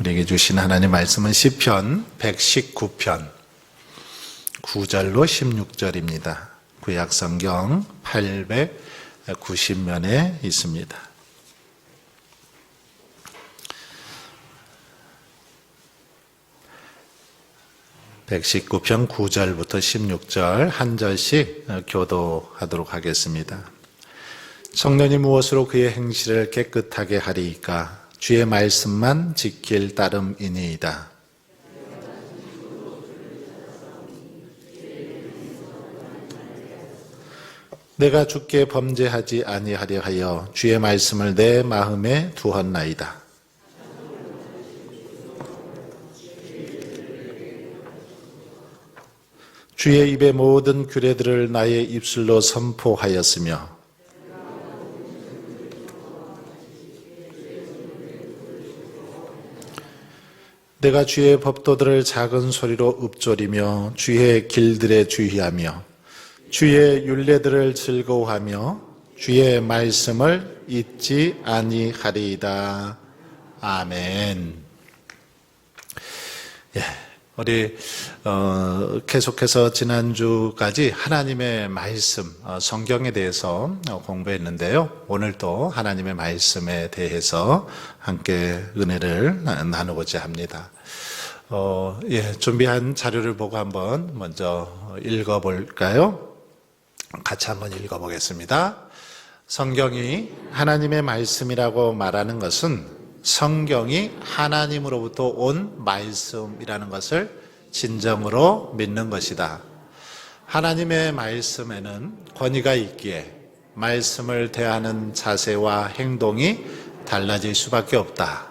우리에게 주신 하나님 말씀은 시편 119편 9절로 16절입니다. 구약성경 890면에 있습니다. (119편) 9절부터 16절 한 절씩 교도하도록 하겠습니다. 청년이 무엇으로 그의 행실을 깨끗하게 하리이까? 주의 말씀만 지킬 따름이니이다. 내가 주께 범죄하지 아니하려 하여 주의 말씀을 내 마음에 두었나이다. 주의 입의 모든 규례들을 나의 입술로 선포하였으며 내가 주의 법도들을 작은 소리로 읊조리며 주의 길들에 주의하며 주의 율례들을 즐거워하며 주의 말씀을 잊지 아니하리이다. 아멘. 예, 우리 계속해서 지난주까지 하나님의 말씀, 성경에 대해서 공부했는데요. 오늘도 하나님의 말씀에 대해서 함께 은혜를 나누고자 합니다. 준비한 자료를 보고 한번 먼저 읽어볼까요? 같이 한번 읽어보겠습니다. 성경이 하나님의 말씀이라고 말하는 것은 성경이 하나님으로부터 온 말씀이라는 것을 진정으로 믿는 것이다. 하나님의 말씀에는 권위가 있기에 말씀을 대하는 자세와 행동이 달라질 수밖에 없다.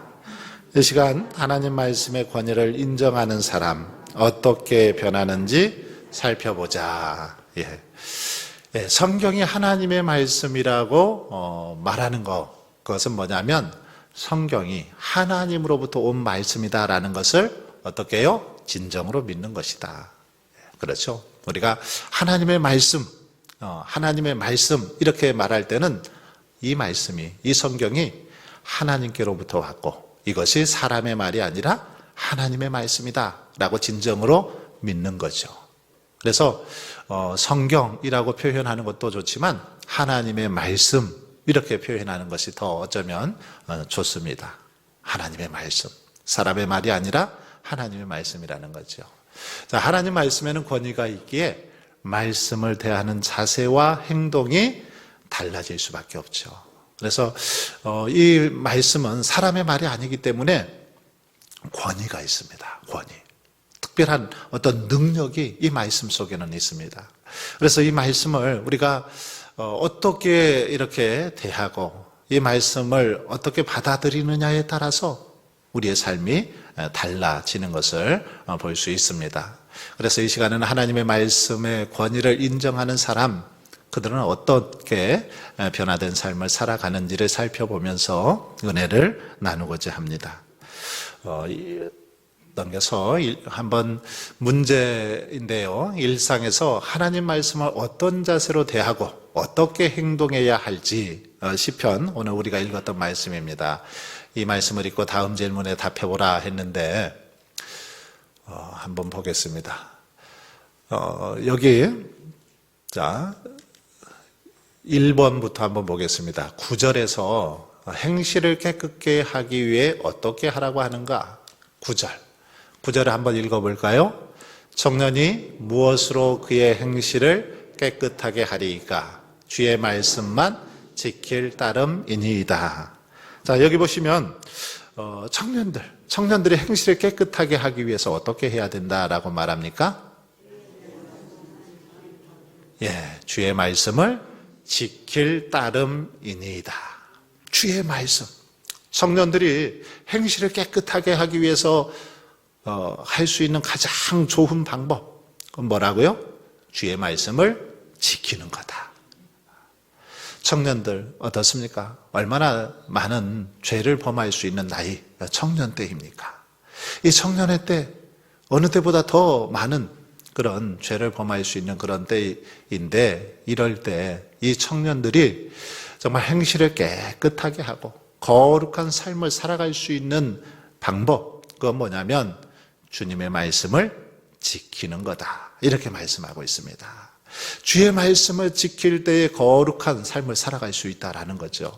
이 시간 하나님 말씀의 권위를 인정하는 사람 어떻게 변하는지 살펴보자. 성경이 하나님의 말씀이라고 말하는 그것은 뭐냐면 성경이 하나님으로부터 온 말씀이다라는 것을 어떻게 해요? 진정으로 믿는 것이다. 그렇죠? 우리가 하나님의 말씀 이렇게 말할 때는 이 말씀이, 이 성경이 하나님께로부터 왔고 이것이 사람의 말이 아니라 하나님의 말씀이다 라고 진정으로 믿는 거죠. 그래서 성경이라고 표현하는 것도 좋지만 하나님의 말씀 이렇게 표현하는 것이 더 어쩌면 좋습니다. 하나님의 말씀, 사람의 말이 아니라 하나님의 말씀이라는 거죠. 자, 하나님 말씀에는 권위가 있기에 말씀을 대하는 자세와 행동이 달라질 수밖에 없죠. 그래서 이 말씀은 사람의 말이 아니기 때문에 권위가 있습니다. 권위. 특별한 어떤 능력이 이 말씀 속에는 있습니다. 그래서 이 말씀을 우리가 어떻게 이렇게 대하고 이 말씀을 어떻게 받아들이느냐에 따라서 우리의 삶이 달라지는 것을 볼 수 있습니다. 그래서 이 시간에는 하나님의 말씀의 권위를 인정하는 사람, 그들은 어떻게 변화된 삶을 살아가는지를 살펴보면서 은혜를 나누고자 합니다. 넘겨서 한번 문제인데요. 일상에서 하나님 말씀을 어떤 자세로 대하고 어떻게 행동해야 할지 시편, 오늘 우리가 읽었던 말씀입니다. 이 말씀을 읽고 다음 질문에 답해보라 했는데 한번 보겠습니다. 여기 자 1번부터 한번 보겠습니다. 9절에서 행실을 깨끗게 하기 위해 어떻게 하라고 하는가? 9절을 한번 읽어볼까요? 청년이 무엇으로 그의 행실을 깨끗하게 하리이까? 주의 말씀만 지킬 따름이니이다. 자, 여기 보시면 청년들의 행실을 깨끗하게 하기 위해서 어떻게 해야 된다라고 말합니까? 주의 말씀을 지킬 따름이니이다. 주의 말씀. 청년들이 행실을 깨끗하게 하기 위해서 할 수 있는 가장 좋은 방법, 그건 뭐라고요? 주의 말씀을 지키는 거다. 청년들 어떻습니까? 얼마나 많은 죄를 범할 수 있는 나이, 청년 때입니까? 이 청년의 때, 어느 때보다 더 많은 그런 죄를 범할 수 있는 그런 때인데, 이럴 때 이 청년들이 정말 행실을 깨끗하게 하고 거룩한 삶을 살아갈 수 있는 방법, 그건 뭐냐면 주님의 말씀을 지키는 거다. 이렇게 말씀하고 있습니다. 주의 말씀을 지킬 때에 거룩한 삶을 살아갈 수 있다라는 거죠.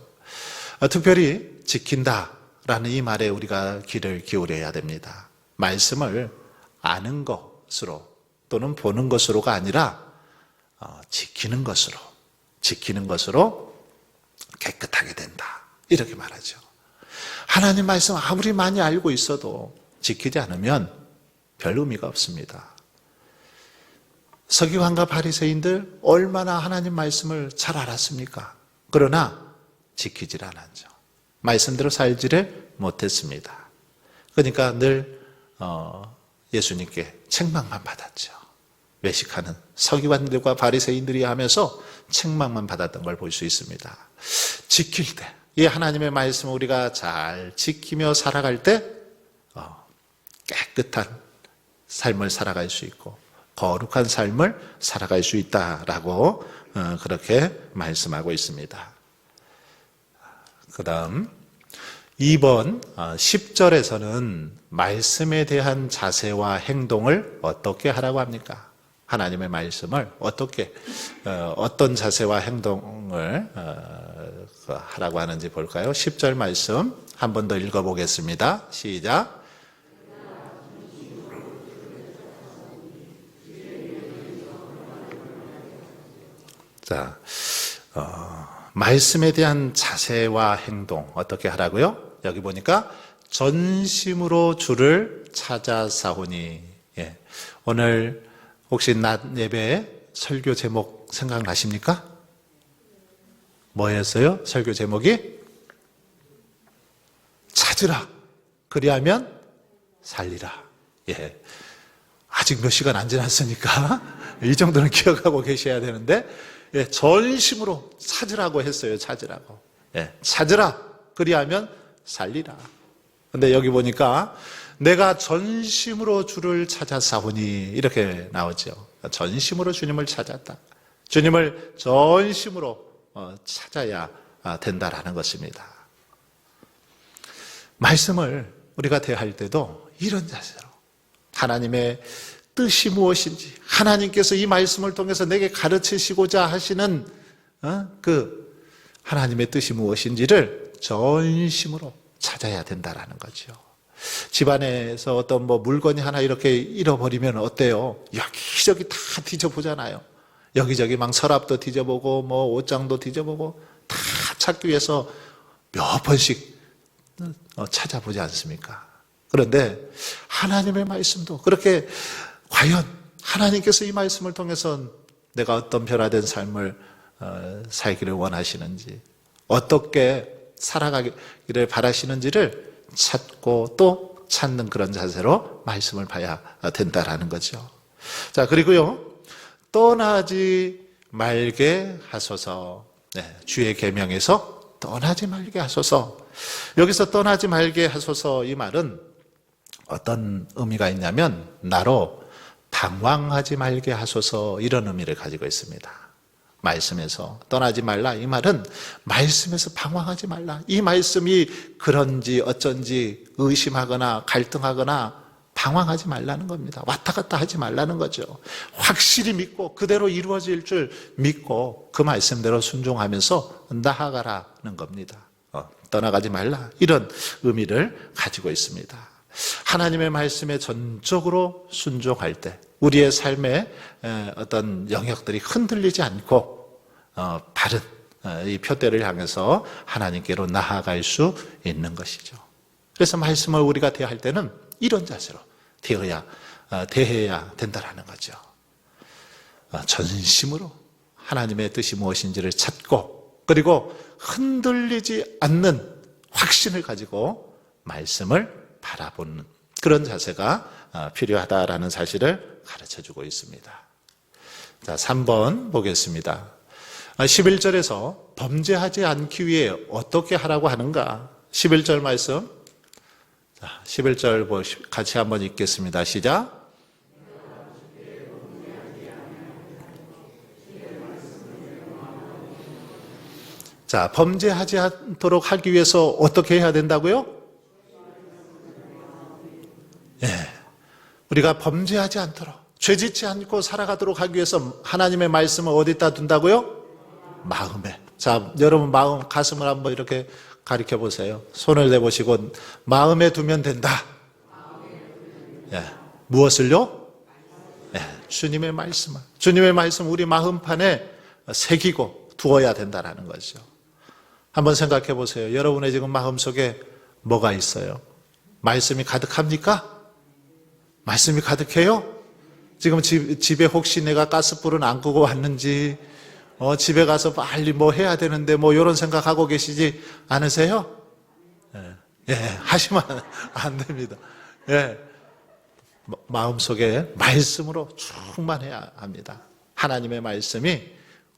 특별히 지킨다라는 이 말에 우리가 귀를 기울여야 됩니다. 말씀을 아는 것으로 또는 보는 것으로가 아니라 지키는 것으로 깨끗하게 된다. 이렇게 말하죠. 하나님 말씀 아무리 많이 알고 있어도 지키지 않으면 별 의미가 없습니다. 서기관과 바리새인들 얼마나 하나님 말씀을 잘 알았습니까? 그러나 지키질 않았죠. 말씀대로 살지를 못했습니다. 그러니까 늘 예수님께 책망만 받았죠. 외식하는 서기관들과 바리새인들이 하면서 책망만 받았던 걸 볼 수 있습니다. 지킬 때, 이 하나님의 말씀을 우리가 잘 지키며 살아갈 때 깨끗한 삶을 살아갈 수 있고 거룩한 삶을 살아갈 수 있다라고 그렇게 말씀하고 있습니다. 그 다음 2번 10절에서는 말씀에 대한 자세와 행동을 어떻게 하라고 합니까? 하나님의 말씀을 어떻게 어떤 자세와 행동을 하라고 하는지 볼까요? 10절 말씀 한 번 더 읽어보겠습니다. 시작. 자, 말씀에 대한 자세와 행동 어떻게 하라고요? 여기 보니까 전심으로 주를 찾아사오니. 예. 오늘 혹시 낮 예배 설교 제목 생각나십니까? 뭐였어요? 설교 제목이 찾으라. 그리하면 살리라. 예. 아직 몇 시간 안 지났으니까 이 정도는 기억하고 계셔야 되는데, 예, 전심으로 찾으라고 했어요. 찾으라고. 예, 찾으라. 그리하면 살리라. 근데 여기 보니까 내가 전심으로 주를 찾아사오니 이렇게 나오죠. 전심으로 주님을 찾았다. 주님을 전심으로 찾아야 된다라는 것입니다. 말씀을 우리가 대할 때도 이런 자세로 하나님의 뜻이 무엇인지, 하나님께서 이 말씀을 통해서 내게 가르치시고자 하시는 그 하나님의 뜻이 무엇인지를 전심으로 찾아야 된다라는 거죠. 집안에서 어떤 물건이 하나 이렇게 잃어버리면 어때요? 여기저기 다 뒤져보잖아요. 여기저기 막 서랍도 뒤져보고 옷장도 뒤져보고 다 찾기 위해서 몇 번씩 찾아보지 않습니까? 그런데 하나님의 말씀도 그렇게 과연 하나님께서 이 말씀을 통해서 내가 어떤 변화된 삶을 살기를 원하시는지, 어떻게 살아가기를 바라시는지를 찾고 또 찾는 그런 자세로 말씀을 봐야 된다라는 거죠. 자, 그리고요, 떠나지 말게 하소서. 네, 주의 계명에서 떠나지 말게 하소서. 여기서 떠나지 말게 하소서, 이 말은 어떤 의미가 있냐면 나로 방황하지 말게 하소서, 이런 의미를 가지고 있습니다. 말씀에서 떠나지 말라, 이 말은 말씀에서 방황하지 말라. 이 말씀이 그런지 어쩐지 의심하거나 갈등하거나 방황하지 말라는 겁니다. 왔다 갔다 하지 말라는 거죠. 확실히 믿고 그대로 이루어질 줄 믿고 그 말씀대로 순종하면서 나아가라는 겁니다. 떠나가지 말라, 이런 의미를 가지고 있습니다. 하나님의 말씀에 전적으로 순종할 때 우리의 삶의 어떤 영역들이 흔들리지 않고 바른 이 표대를 향해서 하나님께로 나아갈 수 있는 것이죠. 그래서 말씀을 우리가 대할 때는 이런 자세로 대해야 된다는 거죠. 전심으로 하나님의 뜻이 무엇인지를 찾고, 그리고 흔들리지 않는 확신을 가지고 말씀을 바라보는 그런 자세가 필요하다라는 사실을 가르쳐주고 있습니다. 자, 3번 보겠습니다. 11절에서 범죄하지 않기 위해 어떻게 하라고 하는가? 11절 말씀. 자, 11절 같이 한번 읽겠습니다. 시작. 자, 범죄하지 않도록 하기 위해서 어떻게 해야 된다고요? 우리가 범죄하지 않도록, 죄짓지 않고 살아가도록 하기 위해서 하나님의 말씀을 어디다 둔다고요? 마음에. 자, 여러분 마음, 가슴을 한번 이렇게 가리켜 보세요. 손을 내보시고 마음에 두면 된다. 무엇을요? 주님의 말씀을. 주님의 말씀 우리 마음판에 새기고 두어야 된다라는 거죠. 한번 생각해 보세요. 여러분의 지금 마음속에 뭐가 있어요? 말씀이 가득합니까? 말씀이 가득해요? 지금 집에 혹시 내가 가스불은 안 끄고 왔는지, 집에 가서 빨리 뭐 해야 되는데 뭐 이런 생각하고 계시지 않으세요? 하시면 안 됩니다. 마음속에 말씀으로 충만해야 합니다. 하나님의 말씀이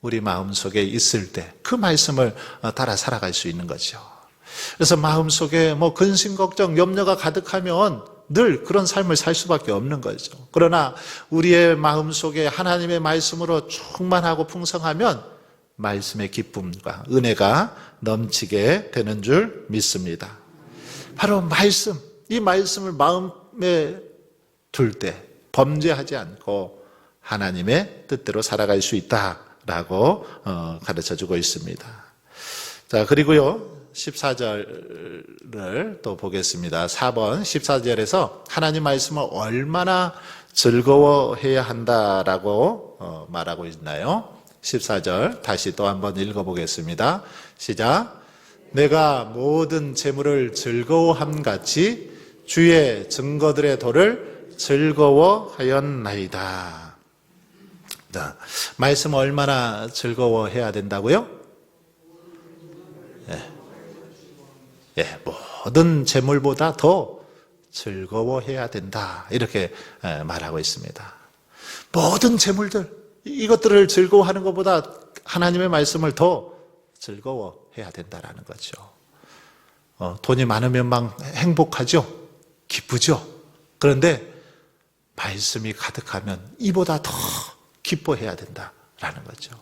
우리 마음속에 있을 때 그 말씀을 따라 살아갈 수 있는 거죠. 그래서 마음속에 뭐 근심, 걱정, 염려가 가득하면 늘 그런 삶을 살 수밖에 없는 거죠. 그러나 우리의 마음속에 하나님의 말씀으로 충만하고 풍성하면 말씀의 기쁨과 은혜가 넘치게 되는 줄 믿습니다. 바로 말씀, 이 말씀을 마음에 둘 때 범죄하지 않고 하나님의 뜻대로 살아갈 수 있다라고 가르쳐주고 있습니다. 자, 그리고요 14절을 또 보겠습니다. 4번 14절에서 하나님 말씀을 얼마나 즐거워해야 한다라고 말하고 있나요? 14절 다시 또 한번 읽어보겠습니다. 시작. 내가 모든 재물을 즐거워함같이 주의 증거들의 도를 즐거워하였나이다. 자, 말씀 얼마나 즐거워해야 된다고요? 모든 재물보다 더 즐거워해야 된다. 이렇게 말하고 있습니다. 모든 재물들, 이것들을 즐거워하는 것보다 하나님의 말씀을 더 즐거워해야 된다라는 거죠. 돈이 많으면 막 행복하죠? 기쁘죠? 그런데 말씀이 가득하면 이보다 더 기뻐해야 된다라는 거죠.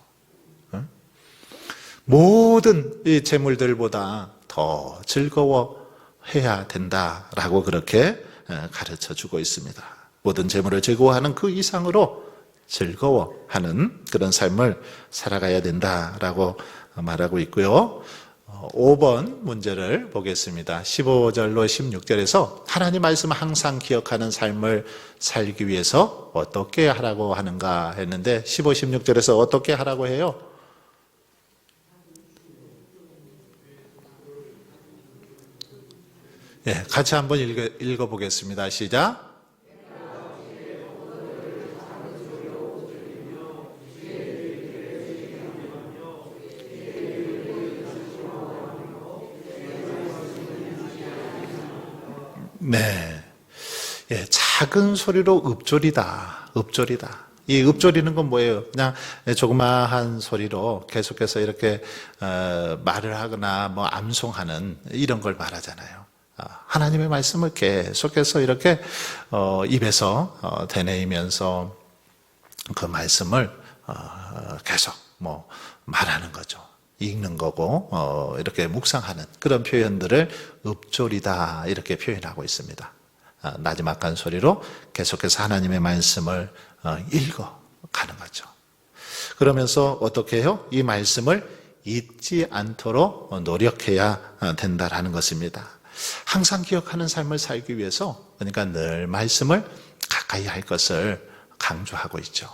모든 이 재물들보다 더 즐거워해야 된다라고 그렇게 가르쳐주고 있습니다. 모든 재물을 즐거워하는 그 이상으로 즐거워하는 그런 삶을 살아가야 된다라고 말하고 있고요. 5번 문제를 보겠습니다. 15절로 16절에서 하나님 말씀을 항상 기억하는 삶을 살기 위해서 어떻게 하라고 하는가 했는데 15, 16절에서 어떻게 하라고 해요? 같이 한번 읽어보겠습니다. 시작. 네. 작은 소리로 읊조리다. 읊조리다. 이 읊조리는 건 뭐예요? 그냥 조그마한 소리로 계속해서 이렇게 말을 하거나 뭐 암송하는 이런 걸 말하잖아요. 하나님의 말씀을 계속해서 이렇게 입에서 되뇌이면서 그 말씀을 계속 뭐 말하는 거죠. 읽는 거고 이렇게 묵상하는 그런 표현들을 읊조리다 이렇게 표현하고 있습니다. 나지막한 소리로 계속해서 하나님의 말씀을 읽어가는 거죠. 그러면서 어떻게 해요? 이 말씀을 잊지 않도록 노력해야 된다라는 것입니다. 항상 기억하는 삶을 살기 위해서 그러니까 늘 말씀을 가까이 할 것을 강조하고 있죠.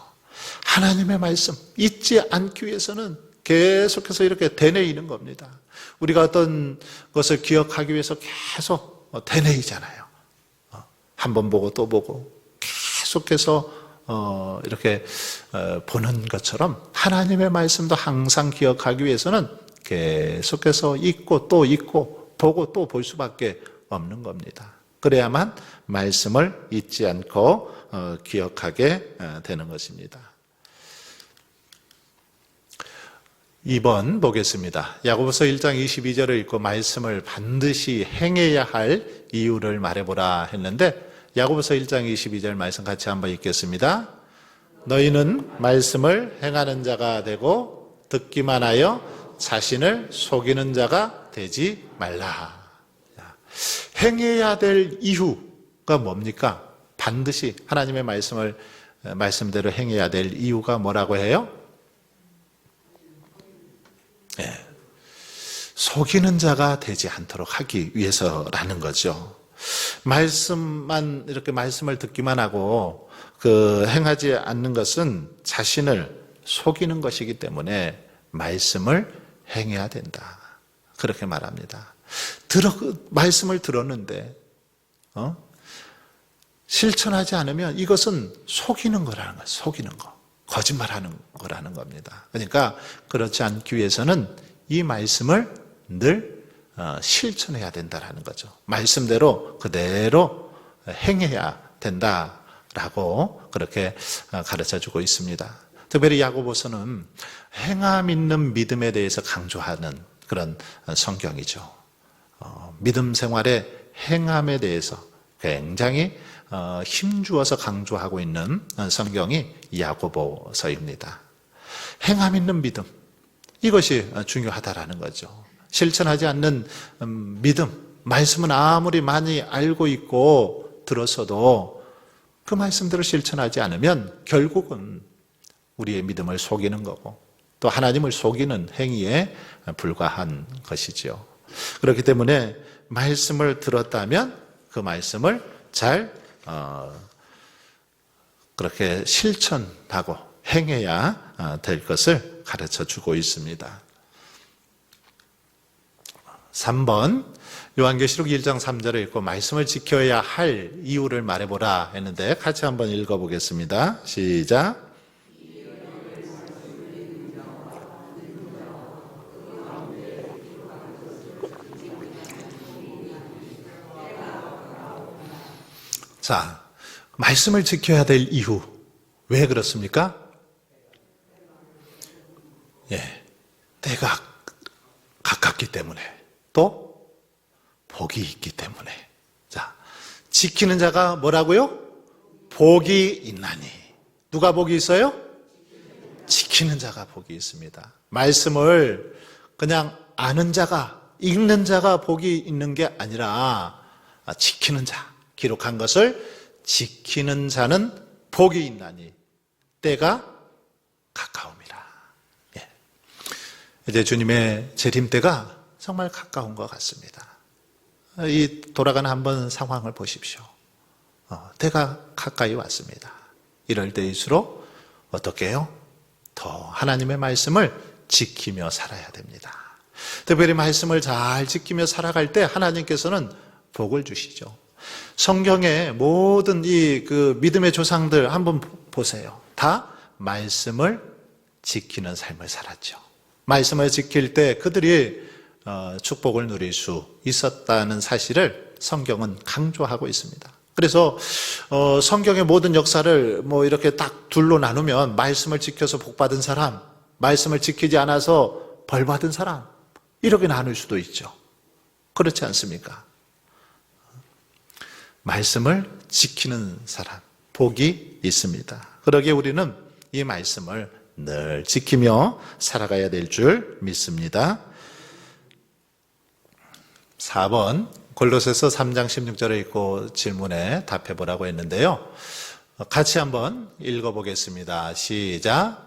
하나님의 말씀 잊지 않기 위해서는 계속해서 이렇게 되뇌이는 겁니다. 우리가 어떤 것을 기억하기 위해서 계속 되뇌이잖아요. 한 번 보고 또 보고 계속해서 이렇게 보는 것처럼 하나님의 말씀도 항상 기억하기 위해서는 계속해서 읽고 또 읽고 보고 또 볼 수밖에 없는 겁니다. 그래야만 말씀을 잊지 않고 기억하게 되는 것입니다. 2번 보겠습니다. 야고보서 1장 22절을 읽고 말씀을 반드시 행해야 할 이유를 말해보라 했는데 야고보서 1장 22절 말씀 같이 한번 읽겠습니다. 너희는 말씀을 행하는 자가 되고 듣기만 하여 자신을 속이는 자가 되지 말라. 행해야 될 이유, 이유가 뭡니까? 반드시 하나님의 말씀대로 행해야 될 이유가 뭐라고 해요? 네. 속이는 자가 되지 않도록 하기 위해서라는 거죠. 이렇게 말씀을 듣기만 하고 행하지 않는 것은 자신을 속이는 것이기 때문에 말씀을 행해야 된다. 그렇게 말합니다. 말씀을 들었는데 실천하지 않으면 이것은 속이는 거라는 거예요. 속이는 거. 거짓말하는 거라는 겁니다. 그러니까 그렇지 않기 위해서는 이 말씀을 늘 실천해야 된다는 거죠. 말씀대로 그대로 행해야 된다라고 그렇게 가르쳐주고 있습니다. 특별히 야고보서는 행함 있는 믿음에 대해서 강조하는 그런 성경이죠. 믿음 생활의 행함에 대해서 굉장히 힘주어서 강조하고 있는 성경이 야고보서입니다. 행함 있는 믿음, 이것이 중요하다라는 거죠. 실천하지 않는 믿음, 말씀은 아무리 많이 알고 있고 들었어도 그 말씀대로 실천하지 않으면 결국은 우리의 믿음을 속이는 거고 또 하나님을 속이는 행위에 불과한 것이죠. 그렇기 때문에 말씀을 들었다면 그 말씀을 잘 그렇게 실천하고 행해야 될 것을 가르쳐 주고 있습니다. 3번 요한계시록 1장 3절을 읽고 말씀을 지켜야 할 이유를 말해보라 했는데 같이 한번 읽어보겠습니다. 시작. 자, 말씀을 지켜야 될 이유. 왜 그렇습니까? 때가 가깝기 때문에 또 복이 있기 때문에. 자, 지키는 자가 뭐라고요? 복이 있나니. 누가 복이 있어요? 지키는 자가 복이 있습니다. 말씀을 그냥 아는 자가, 읽는 자가 복이 있는 게 아니라 지키는 자, 기록한 것을 지키는 자는 복이 있나니 때가 가까움이라. 이제 주님의 재림 때가 정말 가까운 것 같습니다. 이 돌아가는 한번 상황을 보십시오. 때가 가까이 왔습니다. 이럴 때일수록 어떻게 해요? 더 하나님의 말씀을 지키며 살아야 됩니다. 특별히 말씀을 잘 지키며 살아갈 때 하나님께서는 복을 주시죠. 성경의 모든 믿음의 조상들 한번 보세요. 다 말씀을 지키는 삶을 살았죠. 말씀을 지킬 때 그들이 축복을 누릴 수 있었다는 사실을 성경은 강조하고 있습니다. 그래서 성경의 모든 역사를 이렇게 딱 둘로 나누면 말씀을 지켜서 복받은 사람, 말씀을 지키지 않아서 벌받은 사람, 이렇게 나눌 수도 있죠. 그렇지 않습니까? 말씀을 지키는 사람, 복이 있습니다. 그러기에 우리는 이 말씀을 늘 지키며 살아가야 될 줄 믿습니다. 4번 골로새서 3장 16절을 읽고 질문에 답해 보라고 했는데요. 같이 한번 읽어보겠습니다. 시작.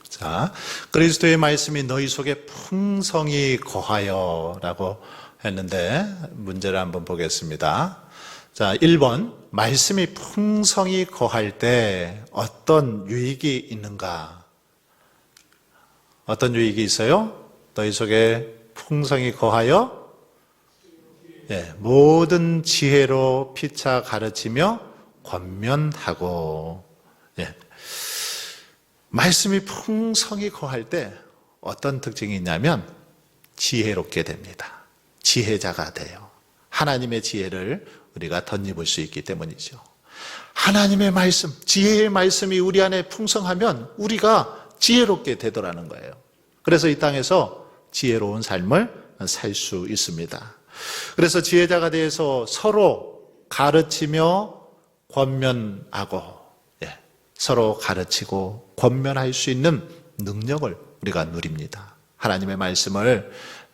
자, 그리스도의 말씀이 너희 속에 풍성히 거하여 라고 했는데 문제를 한번 보겠습니다. 자, 1번 말씀이 풍성히 거할 때 어떤 유익이 있는가? 어떤 유익이 있어요? 너희 속에 풍성히 거하여 모든 지혜로 피차 가르치며 권면하고. 말씀이 풍성히 거할 때 어떤 특징이 있냐면 지혜롭게 됩니다. 지혜자가 돼요. 하나님의 지혜를 우리가 덧입을 수 있기 때문이죠. 하나님의 말씀, 지혜의 말씀이 우리 안에 풍성하면 우리가 지혜롭게 되더라는 거예요. 그래서 이 땅에서 지혜로운 삶을 살 수 있습니다. 그래서 지혜자가 되어서 서로 가르치며 권면하고, 서로 가르치고 권면할 수 있는 능력을 우리가 누립니다. 하나님의 말씀을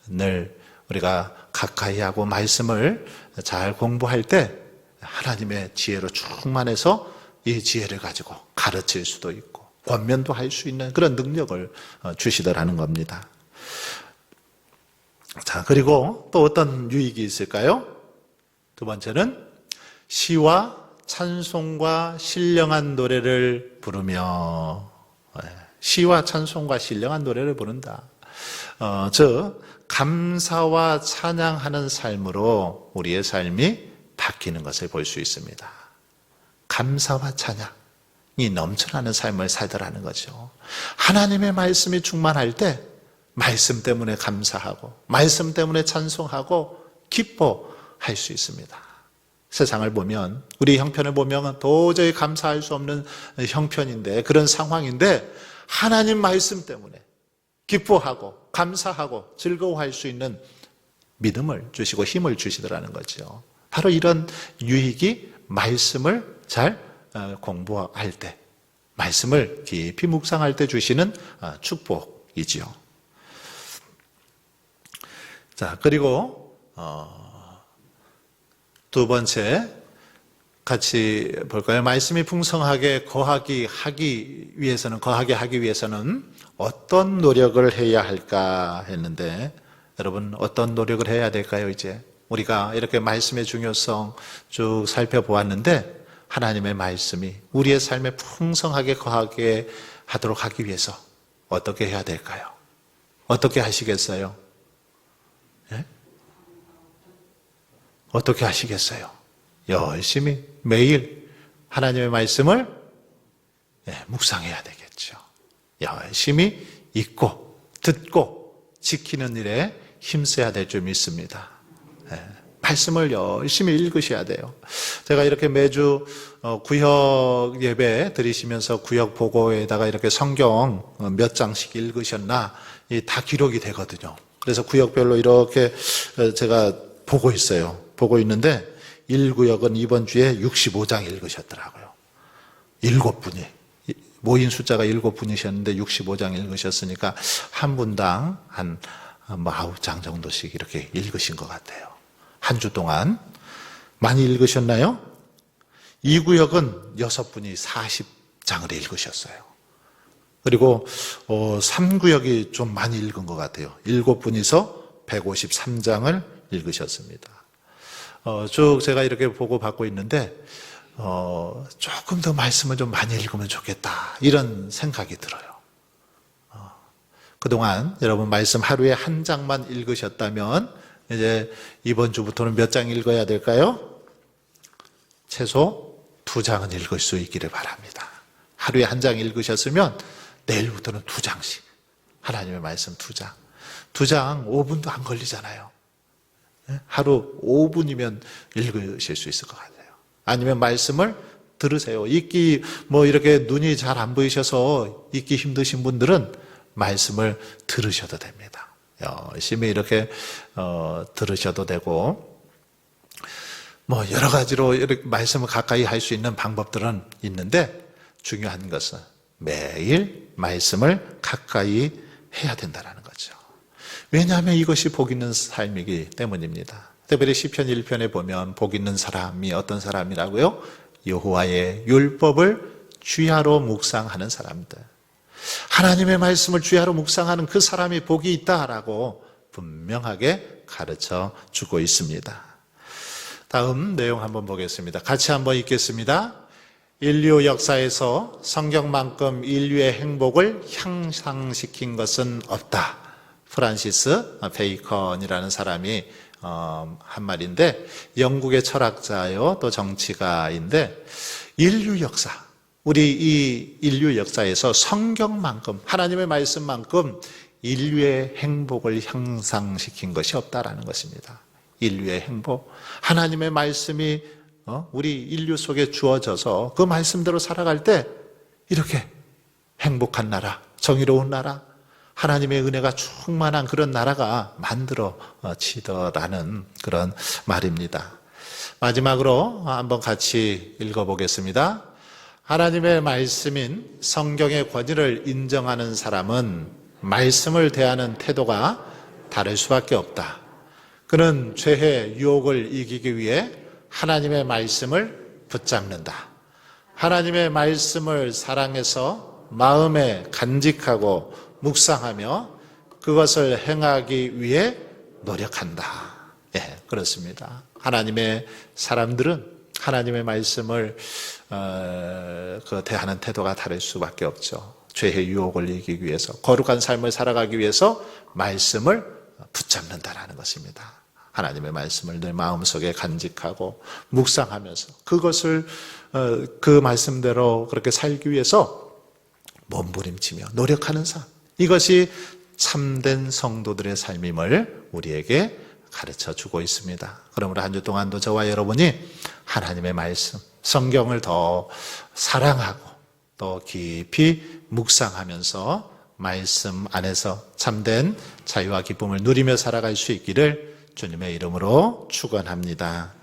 늘 우리가 가까이 하고 말씀을 잘 공부할 때 하나님의 지혜로 충만해서 이 지혜를 가지고 가르칠 수도 있고 권면도 할 수 있는 그런 능력을 주시더라는 겁니다. 자, 그리고 또 어떤 유익이 있을까요? 두 번째는 시와 찬송과 신령한 노래를 부르며, 시와 찬송과 신령한 노래를 부른다. 즉 감사와 찬양하는 삶으로 우리의 삶이 바뀌는 것을 볼 수 있습니다. 감사와 찬양이 넘쳐나는 삶을 살더라는 거죠. 하나님의 말씀이 충만할 때 말씀 때문에 감사하고 말씀 때문에 찬송하고 기뻐할 수 있습니다. 세상을 보면, 우리 형편을 보면 도저히 감사할 수 없는 형편인데, 그런 상황인데 하나님 말씀 때문에 기뻐하고 감사하고 즐거워할 수 있는 믿음을 주시고 힘을 주시더라는 거죠. 바로 이런 유익이 말씀을 잘 공부할 때, 말씀을 깊이 묵상할 때 주시는 축복이지요. 자, 그리고 두 번째 같이 볼까요? 말씀이 풍성하게 거하게 하기 위해서는 어떤 노력을 해야 할까 했는데, 여러분 어떤 노력을 해야 될까요? 이제 우리가 이렇게 말씀의 중요성 쭉 살펴보았는데, 하나님의 말씀이 우리의 삶에 풍성하게 거하게 하도록 하기 위해서 어떻게 해야 될까요? 어떻게 하시겠어요? 예? 어떻게 하시겠어요? 열심히 매일 하나님의 말씀을 묵상해야 되겠죠. 열심히 읽고 듣고 지키는 일에 힘써야 될 줄 믿습니다. 말씀을 열심히 읽으셔야 돼요. 제가 이렇게 매주 구역 예배 드리시면서 구역 보고에다가 이렇게 성경 몇 장씩 읽으셨나 다 기록이 되거든요. 그래서 구역별로 이렇게 제가 보고 있어요. 보고 있는데 1구역은 이번 주에 65장 읽으셨더라고요. 7분이. 모인 숫자가 7분이셨는데 65장 읽으셨으니까 한 분당 한 9장 정도씩 이렇게 읽으신 것 같아요. 한 주 동안. 많이 읽으셨나요? 2구역은 6분이 40장을 읽으셨어요. 그리고 3구역이 좀 많이 읽은 것 같아요. 7분이서 153장을 읽으셨습니다. 쭉 제가 이렇게 보고 받고 있는데 조금 더 말씀을 좀 많이 읽으면 좋겠다, 이런 생각이 들어요. 그동안 여러분 말씀 하루에 한 장만 읽으셨다면 이제 이번 주부터는 몇 장 읽어야 될까요? 최소 2장은 읽을 수 있기를 바랍니다. 하루에 한 장 읽으셨으면 내일부터는 2장씩, 하나님의 말씀 2장. 2장 5분도 안 걸리잖아요. 하루 5분이면 읽으실 수 있을 것 같아요. 아니면 말씀을 들으세요. 읽기 이렇게 눈이 잘 안 보이셔서 읽기 힘드신 분들은 말씀을 들으셔도 됩니다. 열심히 이렇게 들으셔도 되고, 여러 가지로 이렇게 말씀을 가까이 할 수 있는 방법들은 있는데, 중요한 것은 매일 말씀을 가까이 해야 된다는 거죠. 왜냐하면 이것이 복 있는 삶이기 때문입니다. 특별히 시편 1편에 보면 복 있는 사람이 어떤 사람이라고요? 여호와의 율법을 주야로 묵상하는 사람들. 하나님의 말씀을 주야로 묵상하는 그 사람이 복이 있다라고 분명하게 가르쳐 주고 있습니다. 다음 내용 한번 보겠습니다. 같이 한번 읽겠습니다. 인류 역사에서 성경만큼 인류의 행복을 향상시킨 것은 없다. 프란시스 베이컨이라는 사람이 한 말인데, 영국의 철학자요 또 정치가인데, 인류 역사, 우리 이 인류 역사에서 성경만큼, 하나님의 말씀만큼 인류의 행복을 향상시킨 것이 없다라는 것입니다. 인류의 행복, 하나님의 말씀이 우리 인류 속에 주어져서 그 말씀대로 살아갈 때 이렇게 행복한 나라, 정의로운 나라, 하나님의 은혜가 충만한 그런 나라가 만들어지더라는 그런 말입니다. 마지막으로 한번 같이 읽어보겠습니다. 하나님의 말씀인 성경의 권위를 인정하는 사람은 말씀을 대하는 태도가 다를 수밖에 없다. 그는 죄의 유혹을 이기기 위해 하나님의 말씀을 붙잡는다. 하나님의 말씀을 사랑해서 마음에 간직하고 묵상하며 그것을 행하기 위해 노력한다. 예, 그렇습니다. 하나님의 사람들은 하나님의 말씀을 대하는 태도가 다를 수밖에 없죠. 죄의 유혹을 이기기 위해서, 거룩한 삶을 살아가기 위해서 말씀을 붙잡는다라는 것입니다. 하나님의 말씀을 내 마음속에 간직하고 묵상하면서 그것을 그 말씀대로 그렇게 살기 위해서 몸부림치며 노력하는 삶, 이것이 참된 성도들의 삶임을 우리에게 가르쳐 주고 있습니다. 그러므로 한 주 동안도 저와 여러분이 하나님의 말씀, 성경을 더 사랑하고 또 깊이 묵상하면서 말씀 안에서 참된 자유와 기쁨을 누리며 살아갈 수 있기를 주님의 이름으로 축원합니다.